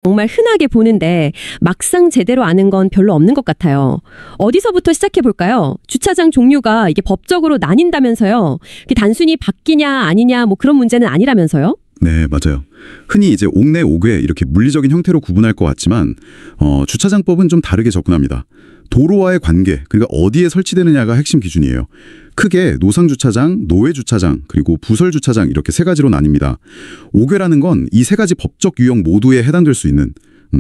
정말 흔하게 보는데 막상 제대로 아는 건 별로 없는 것 같아요. 어디서부터 시작해 볼까요? 주차장 종류가 이게 법적으로 나뉜다면서요. 그게 단순히 바뀌냐 아니냐 뭐 그런 문제는 아니라면서요? 네, 맞아요. 흔히 이제 옥내, 옥외 이렇게 물리적인 형태로 구분할 것 같지만 주차장법은 좀 다르게 접근합니다. 도로와의 관계, 그러니까 어디에 설치되느냐가 핵심 기준이에요. 크게 노상주차장, 노외주차장, 그리고 부설주차장 이렇게 세 가지로 나뉩니다. 옥외라는 건 이 세 가지 법적 유형 모두에 해당될 수 있는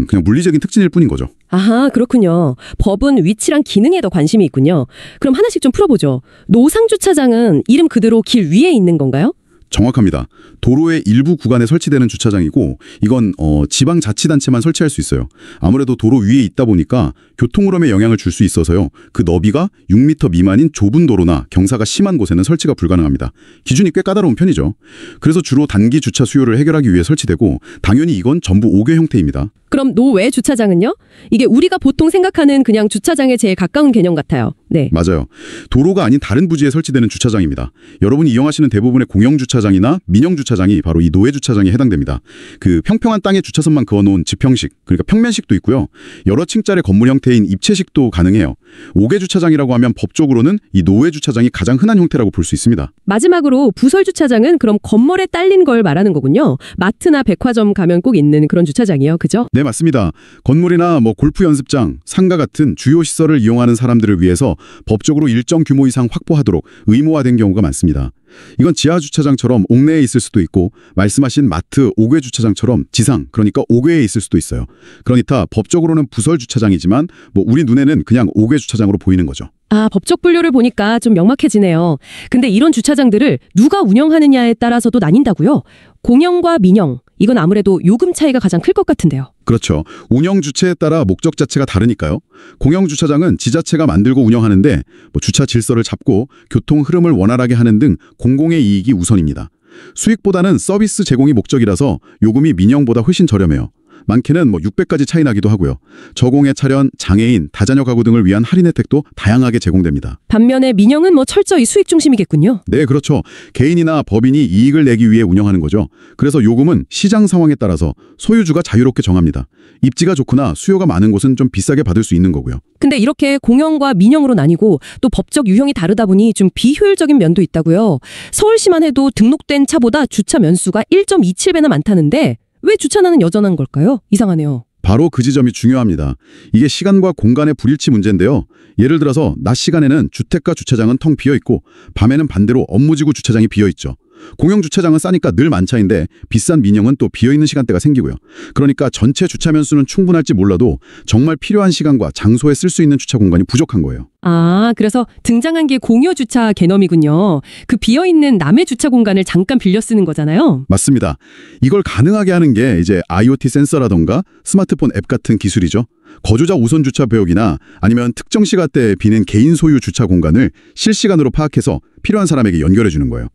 그냥 물리적인 특징일 뿐인 거죠. 아하, 그렇군요. 법은 위치랑 기능에 더 관심이 있군요. 그럼 하나씩 좀 풀어보죠. 노상주차장은 이름 그대로 길 위에 있는 건가요? 정확합니다. 도로의 일부 구간에 설치되는 주차장이고 이건 지방자치단체만 설치할 수 있어요. 아무래도 도로 위에 있다 보니까 교통흐름에 영향을 줄 수 있어서요. 그 너비가 6m 미만인 좁은 도로나 경사가 심한 곳에는 설치가 불가능합니다. 기준이 꽤 까다로운 편이죠. 그래서 주로 단기 주차 수요를 해결하기 위해 설치되고 당연히 이건 전부 옥외 형태입니다. 그럼 노외 주차장은요? 이게 우리가 보통 생각하는 그냥 주차장에 제일 가까운 개념 같아요. 네. 맞아요. 도로가 아닌 다른 부지에 설치되는 주차장입니다. 여러분이 이용하시는 대부분의 공영주차장이나 민영주차장이 바로 이 노외주차장에 해당됩니다. 그 평평한 땅에 주차선만 그어놓은 지평식, 그러니까 평면식도 있고요. 여러 층짜리 건물 형태인 입체식도 가능해요. 옥외주차장이라고 하면 법적으로는 이 노외주차장이 가장 흔한 형태라고 볼 수 있습니다. 마지막으로 부설주차장은 그럼 건물에 딸린 걸 말하는 거군요. 마트나 백화점 가면 꼭 있는 그런 주차장이요. 그죠? 네, 맞습니다. 건물이나 골프 연습장, 상가 같은 주요 시설을 이용하는 사람들을 위해서 법적으로 일정 규모 이상 확보하도록 의무화된 경우가 많습니다. 이건 지하 주차장처럼 옥내에 있을 수도 있고 말씀하신 마트, 옥외 주차장처럼 지상, 그러니까 옥외에 있을 수도 있어요. 그러니까 법적으로는 부설 주차장이지만 우리 눈에는 그냥 옥외 주차장으로 보이는 거죠. 아, 법적 분류를 보니까 좀 명확해지네요. 근데 이런 주차장들을 누가 운영하느냐에 따라서도 나뉜다고요? 공영과 민영, 이건 아무래도 요금 차이가 가장 클 것 같은데요. 그렇죠. 운영 주체에 따라 목적 자체가 다르니까요. 공영 주차장은 지자체가 만들고 운영하는데 주차 질서를 잡고 교통 흐름을 원활하게 하는 등 공공의 이익이 우선입니다. 수익보다는 서비스 제공이 목적이라서 요금이 민영보다 훨씬 저렴해요. 많게는 600까지 차이 나기도 하고요. 저공해 차련, 장애인, 다자녀 가구 등을 위한 할인 혜택도 다양하게 제공됩니다. 반면에 민영은 철저히 수익 중심이겠군요. 네, 그렇죠. 개인이나 법인이 이익을 내기 위해 운영하는 거죠. 그래서 요금은 시장 상황에 따라서 소유주가 자유롭게 정합니다. 입지가 좋거나 수요가 많은 곳은 좀 비싸게 받을 수 있는 거고요. 근데 이렇게 공영과 민영으로 나뉘고 또 법적 유형이 다르다 보니 좀 비효율적인 면도 있다고요. 서울시만 해도 등록된 차보다 주차 면수가 1.27배나 많다는데 왜 주차난은 여전한 걸까요? 이상하네요. 바로 그 지점이 중요합니다. 이게 시간과 공간의 불일치 문제인데요. 예를 들어서 낮 시간에는 주택가 주차장은 텅 비어있고 밤에는 반대로 업무지구 주차장이 비어있죠. 공영 주차장은 싸니까 늘 만차인데 비싼 민영은 또 비어있는 시간대가 생기고요. 그러니까 전체 주차 면수는 충분할지 몰라도 정말 필요한 시간과 장소에 쓸 수 있는 주차 공간이 부족한 거예요. 아, 그래서 등장한 게 공유 주차 개념이군요. 그 비어있는 남의 주차 공간을 잠깐 빌려 쓰는 거잖아요. 맞습니다. 이걸 가능하게 하는 게 이제 IoT 센서라던가 스마트폰 앱 같은 기술이죠. 거주자 우선 주차 배역이나 아니면 특정 시간대에 비는 개인 소유 주차 공간을 실시간으로 파악해서 필요한 사람에게 연결해 주는 거예요.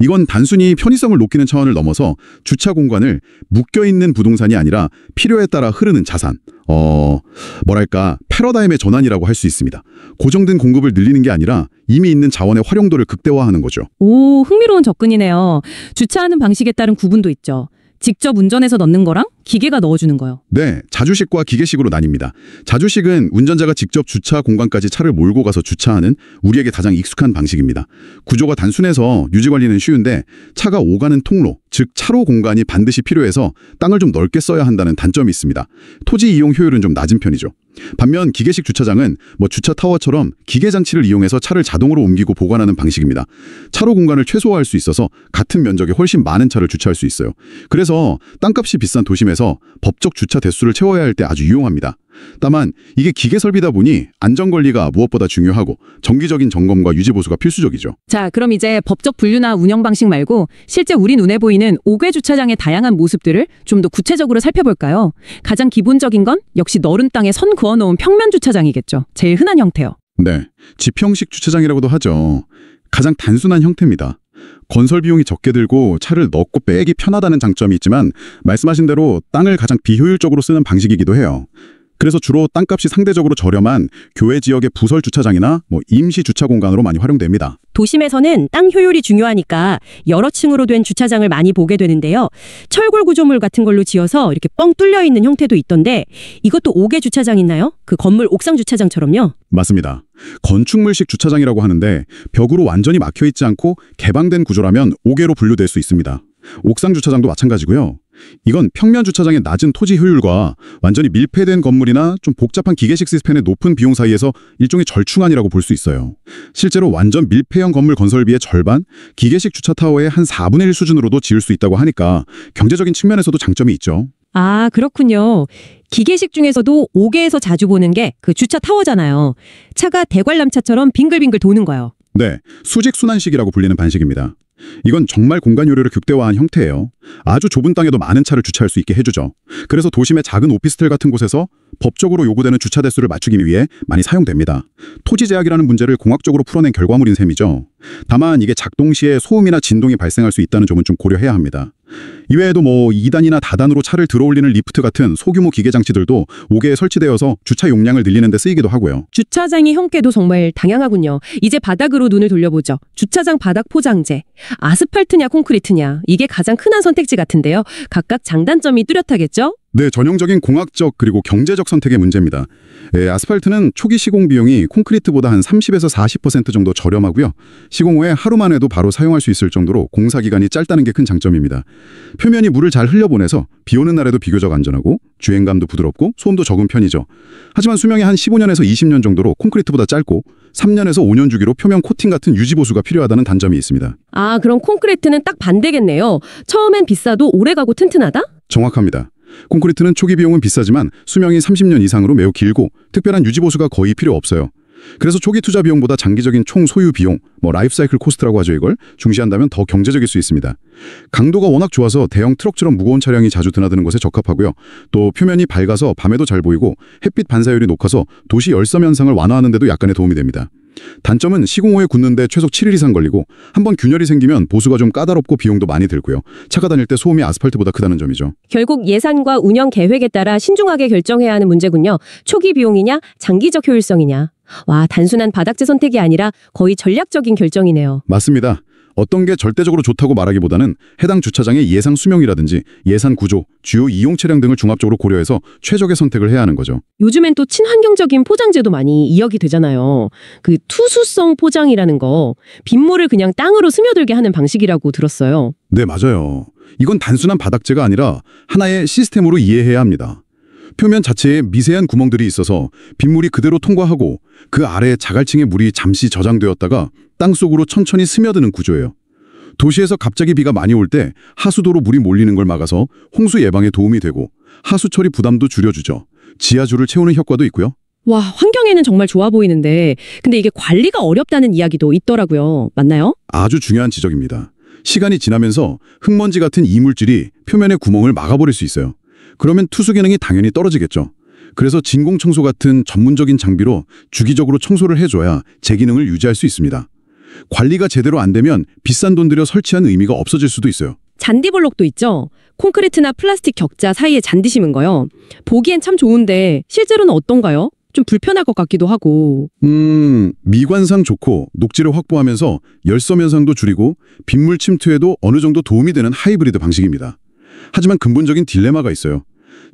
이건 단순히 편의성을 높이는 차원을 넘어서 주차 공간을 묶여있는 부동산이 아니라 필요에 따라 흐르는 자산, 패러다임의 전환이라고 할 수 있습니다. 고정된 공급을 늘리는 게 아니라 이미 있는 자원의 활용도를 극대화하는 거죠. 오, 흥미로운 접근이네요. 주차하는 방식에 따른 구분도 있죠. 직접 운전해서 넣는 거랑 기계가 넣어주는 거요. 네, 자주식과 기계식으로 나뉩니다. 자주식은 운전자가 직접 주차 공간까지 차를 몰고 가서 주차하는 우리에게 가장 익숙한 방식입니다. 구조가 단순해서 유지관리는 쉬운데 차가 오가는 통로, 즉 차로 공간이 반드시 필요해서 땅을 좀 넓게 써야 한다는 단점이 있습니다. 토지 이용 효율은 좀 낮은 편이죠. 반면 기계식 주차장은 주차 타워처럼 기계 장치를 이용해서 차를 자동으로 옮기고 보관하는 방식입니다. 차로 공간을 최소화할 수 있어서 같은 면적에 훨씬 많은 차를 주차할 수 있어요. 그래서 땅값이 비싼 도심에서 법적 주차 대수를 채워야 할 때 아주 유용합니다. 다만 이게 기계 설비다 보니 안전관리가 무엇보다 중요하고 정기적인 점검과 유지보수가 필수적이죠. 자, 그럼 이제 법적 분류나 운영 방식 말고 실제 우리 눈에 보이는 옥외 주차장의 다양한 모습들을 좀 더 구체적으로 살펴볼까요? 가장 기본적인 건 역시 너른 땅에 선 그어놓은 평면 주차장이겠죠. 제일 흔한 형태요. 네, 지평식 주차장이라고도 하죠. 가장 단순한 형태입니다. 건설 비용이 적게 들고 차를 넣고 빼기 편하다는 장점이 있지만 말씀하신 대로 땅을 가장 비효율적으로 쓰는 방식이기도 해요. 그래서 주로 땅값이 상대적으로 저렴한 교외 지역의 부설 주차장이나 임시 주차 공간으로 많이 활용됩니다. 도심에서는 땅 효율이 중요하니까 여러 층으로 된 주차장을 많이 보게 되는데요. 철골 구조물 같은 걸로 지어서 이렇게 뻥 뚫려 있는 형태도 있던데 이것도 5개 주차장 있나요? 그 건물 옥상 주차장처럼요? 맞습니다. 건축물식 주차장이라고 하는데 벽으로 완전히 막혀 있지 않고 개방된 구조라면 5개로 분류될 수 있습니다. 옥상 주차장도 마찬가지고요. 이건 평면 주차장의 낮은 토지 효율과 완전히 밀폐된 건물이나 좀 복잡한 기계식 시스템의 높은 비용 사이에서 일종의 절충안이라고 볼 수 있어요. 실제로 완전 밀폐형 건물 건설비의 절반, 기계식 주차 타워의 한 4분의 1 수준으로도 지을 수 있다고 하니까 경제적인 측면에서도 장점이 있죠. 아, 그렇군요. 기계식 중에서도 5개에서 자주 보는 게 그 주차 타워잖아요. 차가 대관람차처럼 빙글빙글 도는 거요. 네, 수직순환식이라고 불리는 반식입니다. 이건 정말 공간 요료를 극대화한 형태예요. 아주 좁은 땅에도 많은 차를 주차할 수 있게 해주죠. 그래서 도심의 작은 오피스텔 같은 곳에서 법적으로 요구되는 주차 대수를 맞추기 위해 많이 사용됩니다. 토지 제약이라는 문제를 공학적으로 풀어낸 결과물인 셈이죠. 다만 이게 작동 시에 소음이나 진동이 발생할 수 있다는 점은 좀 고려해야 합니다. 이외에도 2단이나 다단으로 차를 들어올리는 리프트 같은 소규모 기계 장치들도 5개에 설치되어서 주차 용량을 늘리는 데 쓰이기도 하고요. 주차장의 형태도 정말 다양하군요. 이제 바닥으로 눈을 돌려보죠. 주차장 바닥 포장재. 아스팔트냐 콘크리트냐. 이게 가장 흔한 선택지 같은데요. 각각 장단점이 뚜렷하겠죠? 네, 전형적인 공학적 그리고 경제적 선택의 문제입니다. 아스팔트는 초기 시공 비용이 콘크리트보다 한 30에서 40% 정도 저렴하고요. 시공 후에 하루만 해도 바로 사용할 수 있을 정도로 공사 기간이 짧다는 게 큰 장점입니다. 표면이 물을 잘 흘려보내서 비 오는 날에도 비교적 안전하고 주행감도 부드럽고 소음도 적은 편이죠. 하지만 수명이 한 15년에서 20년 정도로 콘크리트보다 짧고 3년에서 5년 주기로 표면 코팅 같은 유지 보수가 필요하다는 단점이 있습니다. 아, 그럼 콘크리트는 딱 반대겠네요. 처음엔 비싸도 오래가고 튼튼하다? 정확합니다. 콘크리트는 초기 비용은 비싸지만 수명이 30년 이상으로 매우 길고 특별한 유지 보수가 거의 필요 없어요. 그래서 초기 투자 비용보다 장기적인 총 소유 비용, 라이프 사이클 코스트라고 하죠, 이걸 중시한다면 더 경제적일 수 있습니다. 강도가 워낙 좋아서 대형 트럭처럼 무거운 차량이 자주 드나드는 것에 적합하고요. 또 표면이 밝아서 밤에도 잘 보이고 햇빛 반사율이 높아서 도시 열섬 현상을 완화하는 데도 약간의 도움이 됩니다. 단점은 시공 후에 굳는데 최소 7일 이상 걸리고 한번 균열이 생기면 보수가 좀 까다롭고 비용도 많이 들고요. 차가 다닐 때 소음이 아스팔트보다 크다는 점이죠. 결국 예산과 운영 계획에 따라 신중하게 결정해야 하는 문제군요. 초기 비용이냐, 장기적 효율성이냐. 와, 단순한 바닥재 선택이 아니라 거의 전략적인 결정이네요. 맞습니다. 어떤 게 절대적으로 좋다고 말하기보다는 해당 주차장의 예상 수명이라든지 예산 구조, 주요 이용 차량 등을 종합적으로 고려해서 최적의 선택을 해야 하는 거죠. 요즘엔 또 친환경적인 포장재도 많이 이야기 되잖아요. 그 투수성 포장이라는 거, 빗물을 그냥 땅으로 스며들게 하는 방식이라고 들었어요. 네, 맞아요. 이건 단순한 바닥재가 아니라 하나의 시스템으로 이해해야 합니다. 표면 자체에 미세한 구멍들이 있어서 빗물이 그대로 통과하고 그 아래 자갈층의 물이 잠시 저장되었다가 땅속으로 천천히 스며드는 구조예요. 도시에서 갑자기 비가 많이 올 때 하수도로 물이 몰리는 걸 막아서 홍수 예방에 도움이 되고 하수 처리 부담도 줄여주죠. 지하주를 채우는 효과도 있고요. 와, 환경에는 정말 좋아 보이는데 근데 이게 관리가 어렵다는 이야기도 있더라고요. 맞나요? 아주 중요한 지적입니다. 시간이 지나면서 흙먼지 같은 이물질이 표면의 구멍을 막아버릴 수 있어요. 그러면 투수 기능이 당연히 떨어지겠죠. 그래서 진공청소 같은 전문적인 장비로 주기적으로 청소를 해줘야 제 기능을 유지할 수 있습니다. 관리가 제대로 안 되면 비싼 돈 들여 설치한 의미가 없어질 수도 있어요. 잔디블록도 있죠. 콘크리트나 플라스틱 격자 사이에 잔디 심은 거요. 보기엔 참 좋은데 실제로는 어떤가요? 좀 불편할 것 같기도 하고. 미관상 좋고 녹지를 확보하면서 열섬 현상도 줄이고 빗물 침투에도 어느 정도 도움이 되는 하이브리드 방식입니다. 하지만 근본적인 딜레마가 있어요.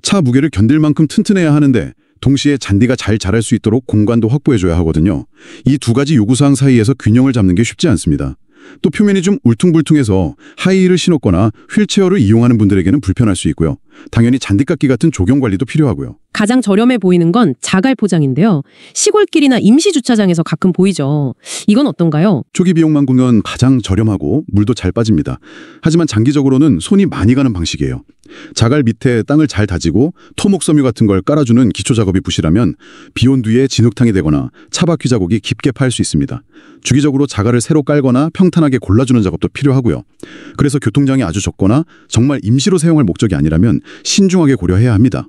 차 무게를 견딜 만큼 튼튼해야 하는데 동시에 잔디가 잘 자랄 수 있도록 공간도 확보해줘야 하거든요. 이 두 가지 요구사항 사이에서 균형을 잡는 게 쉽지 않습니다. 또 표면이 좀 울퉁불퉁해서 하이힐을 신었거나 휠체어를 이용하는 분들에게는 불편할 수 있고요. 당연히 잔디깎기 같은 조경 관리도 필요하고요. 가장 저렴해 보이는 건 자갈 포장인데요. 시골길이나 임시 주차장에서 가끔 보이죠. 이건 어떤가요? 초기 비용만 구면 가장 저렴하고 물도 잘 빠집니다. 하지만 장기적으로는 손이 많이 가는 방식이에요. 자갈 밑에 땅을 잘 다지고 토목섬유 같은 걸 깔아주는 기초 작업이 부실하면 비온 뒤에 진흙탕이 되거나 차바퀴 자국이 깊게 파일 수 있습니다. 주기적으로 자갈을 새로 깔거나 평탄하게 골라주는 작업도 필요하고요. 그래서 교통량이 아주 적거나 정말 임시로 사용할 목적이 아니라면 신중하게 고려해야 합니다.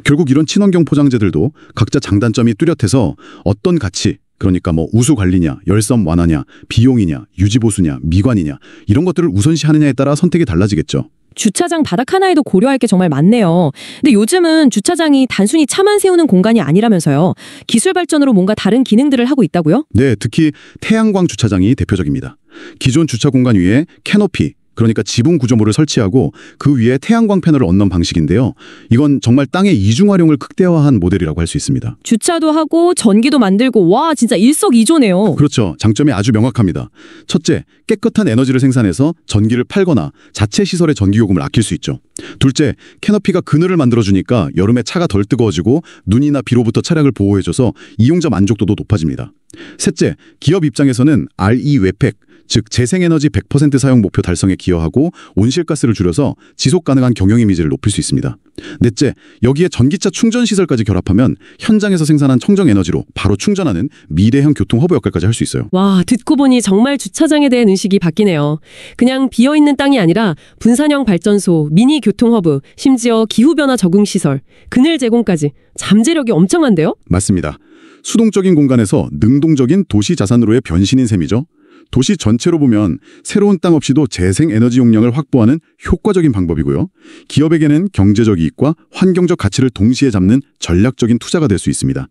결국 이런 친환경 포장재들도 각자 장단점이 뚜렷해서 어떤 가치, 그러니까 우수 관리냐, 열섬 완화냐, 비용이냐, 유지 보수냐, 미관이냐 이런 것들을 우선시하느냐에 따라 선택이 달라지겠죠. 주차장 바닥 하나에도 고려할 게 정말 많네요. 근데 요즘은 주차장이 단순히 차만 세우는 공간이 아니라면서요. 기술 발전으로 뭔가 다른 기능들을 하고 있다고요? 네, 특히 태양광 주차장이 대표적입니다. 기존 주차 공간 위에 캐노피, 그러니까 지붕 구조물을 설치하고 그 위에 태양광 패널을 얹는 방식인데요. 이건 정말 땅의 이중 활용을 극대화한 모델이라고 할 수 있습니다. 주차도 하고 전기도 만들고 와 진짜 일석이조네요. 그렇죠. 장점이 아주 명확합니다. 첫째, 깨끗한 에너지를 생산해서 전기를 팔거나 자체 시설의 전기 요금을 아낄 수 있죠. 둘째, 캐너피가 그늘을 만들어주니까 여름에 차가 덜 뜨거워지고 눈이나 비로부터 차량을 보호해줘서 이용자 만족도도 높아집니다. 셋째, 기업 입장에서는 RE 외팩, 즉 재생에너지 100% 사용 목표 달성에 기여하고 온실가스를 줄여서 지속 가능한 경영 이미지를 높일 수 있습니다. 넷째, 여기에 전기차 충전 시설까지 결합하면 현장에서 생산한 청정 에너지로 바로 충전하는 미래형 교통 허브 역할까지 할 수 있어요. 와, 듣고 보니 정말 주차장에 대한 인식이 바뀌네요. 그냥 비어있는 땅이 아니라 분산형 발전소, 미니 교통허브, 심지어 기후변화 적응시설, 그늘 제공까지 잠재력이 엄청난데요? 맞습니다. 수동적인 공간에서 능동적인 도시 자산으로의 변신인 셈이죠. 도시 전체로 보면 새로운 땅 없이도 재생 에너지 용량을 확보하는 효과적인 방법이고요. 기업에게는 경제적 이익과 환경적 가치를 동시에 잡는 전략적인 투자가 될 수 있습니다.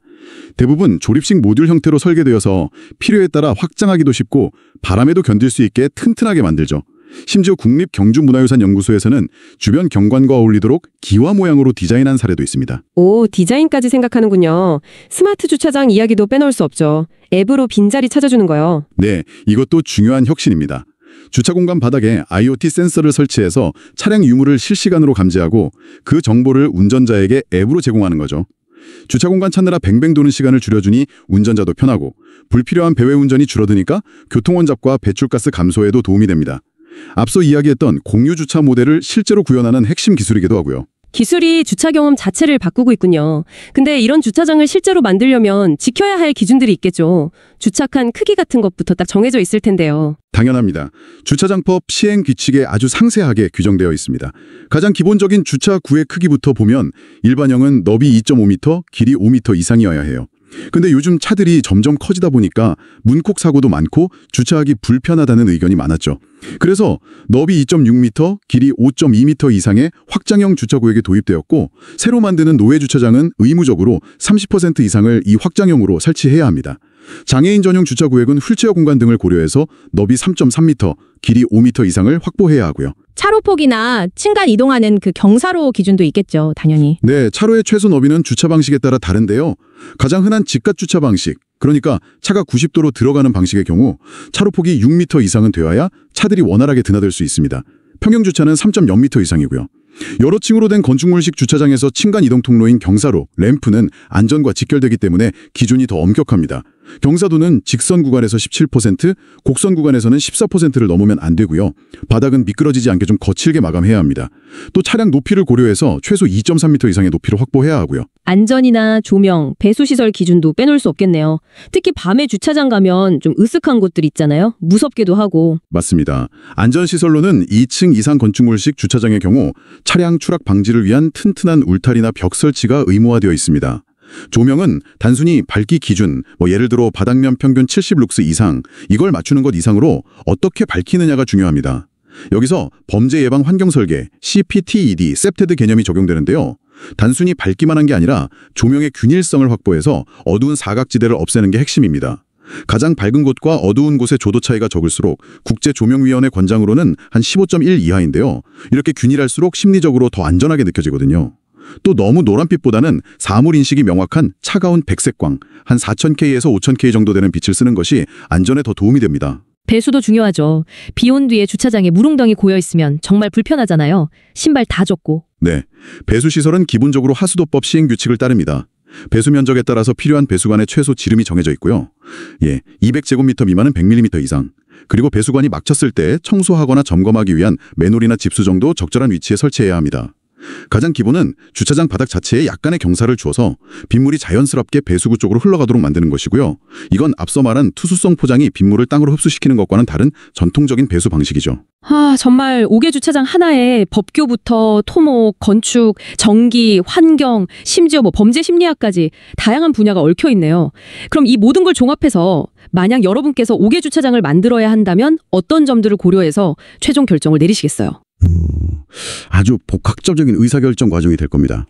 대부분 조립식 모듈 형태로 설계되어서 필요에 따라 확장하기도 쉽고 바람에도 견딜 수 있게 튼튼하게 만들죠. 심지어 국립경주문화유산연구소에서는 주변 경관과 어울리도록 기와 모양으로 디자인한 사례도 있습니다. 오, 디자인까지 생각하는군요. 스마트 주차장 이야기도 빼놓을 수 없죠. 앱으로 빈자리 찾아주는 거요. 네, 이것도 중요한 혁신입니다. 주차 공간 바닥에 IoT 센서를 설치해서 차량 유무를 실시간으로 감지하고 그 정보를 운전자에게 앱으로 제공하는 거죠. 주차 공간 찾느라 뱅뱅 도는 시간을 줄여주니 운전자도 편하고 불필요한 배회 운전이 줄어드니까 교통원잡과 배출가스 감소에도 도움이 됩니다. 앞서 이야기했던 공유주차 모델을 실제로 구현하는 핵심 기술이기도 하고요. 기술이 주차 경험 자체를 바꾸고 있군요. 근데 이런 주차장을 실제로 만들려면 지켜야 할 기준들이 있겠죠. 주차칸 크기 같은 것부터 딱 정해져 있을 텐데요. 당연합니다. 주차장법 시행 규칙에 아주 상세하게 규정되어 있습니다. 가장 기본적인 주차 구의 크기부터 보면 일반형은 너비 2.5m, 길이 5m 이상이어야 해요. 근데 요즘 차들이 점점 커지다 보니까 문콕 사고도 많고 주차하기 불편하다는 의견이 많았죠. 그래서 너비 2.6m, 길이 5.2m 이상의 확장형 주차구역이 도입되었고 새로 만드는 노회 주차장은 의무적으로 30% 이상을 이 확장형으로 설치해야 합니다. 장애인 전용 주차구역은 휠체어 공간 등을 고려해서 너비 3.3m, 길이 5m 이상을 확보해야 하고요. 차로폭이나 층간 이동하는 그 경사로 기준도 있겠죠, 당연히. 네, 차로의 최소 너비는 주차 방식에 따라 다른데요. 가장 흔한 직각 주차 방식, 그러니까 차가 90도로 들어가는 방식의 경우 차로폭이 6m 이상은 되어야 차들이 원활하게 드나들 수 있습니다. 평형 주차는 3.0m 이상이고요. 여러 층으로 된 건축물식 주차장에서 층간 이동 통로인 경사로, 램프는 안전과 직결되기 때문에 기준이 더 엄격합니다. 경사도는 직선 구간에서 17%, 곡선 구간에서는 14%를 넘으면 안 되고요. 바닥은 미끄러지지 않게 좀 거칠게 마감해야 합니다. 또 차량 높이를 고려해서 최소 2.3m 이상의 높이를 확보해야 하고요. 안전이나 조명, 배수시설 기준도 빼놓을 수 없겠네요. 특히 밤에 주차장 가면 좀 으슥한 곳들 있잖아요. 무섭기도 하고. 맞습니다. 안전시설로는 2층 이상 건축물식 주차장의 경우 차량 추락 방지를 위한 튼튼한 울타리나 벽 설치가 의무화되어 있습니다. 조명은 단순히 밝기 기준, 예를 들어 바닥면 평균 70룩스 이상, 이걸 맞추는 것 이상으로 어떻게 밝히느냐가 중요합니다. 여기서 범죄 예방 환경 설계, CPTED, 셉테드 개념이 적용되는데요. 단순히 밝기만 한 게 아니라 조명의 균일성을 확보해서 어두운 사각지대를 없애는 게 핵심입니다. 가장 밝은 곳과 어두운 곳의 조도 차이가 적을수록 국제조명위원회 권장으로는 한 15.1 이하인데요. 이렇게 균일할수록 심리적으로 더 안전하게 느껴지거든요. 또 너무 노란빛보다는 사물 인식이 명확한 차가운 백색광, 한 4000K에서 5000K 정도 되는 빛을 쓰는 것이 안전에 더 도움이 됩니다. 배수도 중요하죠. 비 온 뒤에 주차장에 물웅덩이 고여있으면 정말 불편하잖아요. 신발 다 젖고. 네, 배수시설은 기본적으로 하수도법 시행 규칙을 따릅니다. 배수 면적에 따라서 필요한 배수관의 최소 지름이 정해져 있고요. 200제곱미터 미만은 100mm 이상. 그리고 배수관이 막혔을 때 청소하거나 점검하기 위한 맨홀이나 집수 정도 적절한 위치에 설치해야 합니다. 가장 기본은 주차장 바닥 자체에 약간의 경사를 주어서 빗물이 자연스럽게 배수구 쪽으로 흘러가도록 만드는 것이고요. 이건 앞서 말한 투수성 포장이 빗물을 땅으로 흡수시키는 것과는 다른 전통적인 배수 방식이죠. 정말 5개 주차장 하나에 법규부터 토목, 건축, 전기, 환경, 심지어 범죄 심리학까지 다양한 분야가 얽혀 있네요. 그럼 이 모든 걸 종합해서 만약 여러분께서 5개 주차장을 만들어야 한다면 어떤 점들을 고려해서 최종 결정을 내리시겠어요? 아주 복합적인 의사결정 과정이 될 겁니다.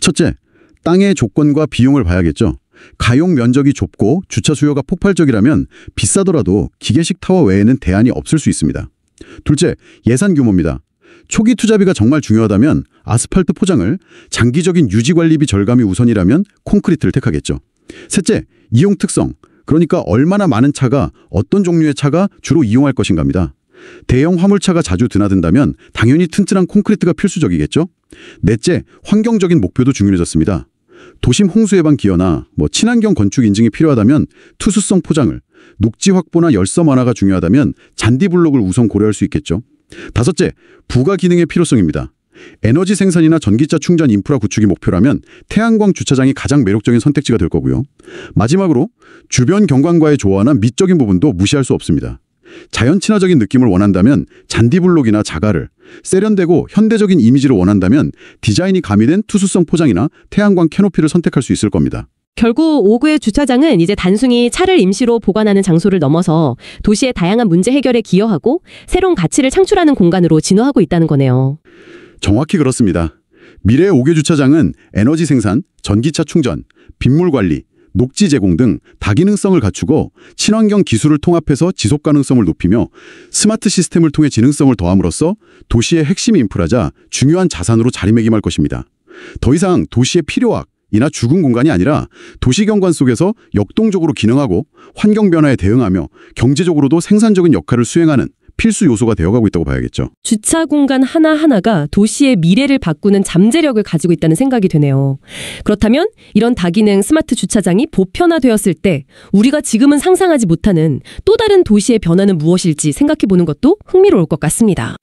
첫째, 땅의 조건과 비용을 봐야겠죠. 가용 면적이 좁고 주차 수요가 폭발적이라면 비싸더라도 기계식 타워 외에는 대안이 없을 수 있습니다. 둘째, 예산 규모입니다. 초기 투자비가 정말 중요하다면 아스팔트 포장을, 장기적인 유지 관리비 절감이 우선이라면 콘크리트를 택하겠죠. 셋째, 이용 특성. 그러니까 얼마나 많은 차가, 어떤 종류의 차가 주로 이용할 것인가입니다. 대형 화물차가 자주 드나든다면 당연히 튼튼한 콘크리트가 필수적이겠죠. 넷째, 환경적인 목표도 중요해졌습니다. 도심 홍수 예방 기여나 친환경 건축 인증이 필요하다면 투수성 포장을, 녹지 확보나 열섬 완화가 중요하다면 잔디 블록을 우선 고려할 수 있겠죠. 다섯째, 부가 기능의 필요성입니다. 에너지 생산이나 전기차 충전 인프라 구축이 목표라면 태양광 주차장이 가장 매력적인 선택지가 될 거고요. 마지막으로 주변 경관과의 조화나 미적인 부분도 무시할 수 없습니다. 자연 친화적인 느낌을 원한다면 잔디블록이나 자갈을, 세련되고 현대적인 이미지를 원한다면 디자인이 가미된 투수성 포장이나 태양광 캐노피를 선택할 수 있을 겁니다. 결국 5구의 주차장은 이제 단순히 차를 임시로 보관하는 장소를 넘어서 도시의 다양한 문제 해결에 기여하고 새로운 가치를 창출하는 공간으로 진화하고 있다는 거네요. 정확히 그렇습니다. 미래의 5개 주차장은 에너지 생산, 전기차 충전, 빗물 관리, 녹지 제공 등 다기능성을 갖추고 친환경 기술을 통합해서 지속 가능성을 높이며 스마트 시스템을 통해 지능성을 더함으로써 도시의 핵심 인프라자 중요한 자산으로 자리매김할 것입니다. 더 이상 도시의 필요악이나 죽은 공간이 아니라 도시 경관 속에서 역동적으로 기능하고 환경 변화에 대응하며 경제적으로도 생산적인 역할을 수행하는 필수 요소가 되어가고 있다고 봐야겠죠. 주차 공간 하나하나가 도시의 미래를 바꾸는 잠재력을 가지고 있다는 생각이 되네요. 그렇다면 이런 다기능 스마트 주차장이 보편화되었을 때 우리가 지금은 상상하지 못하는 또 다른 도시의 변화는 무엇일지 생각해보는 것도 흥미로울 것 같습니다.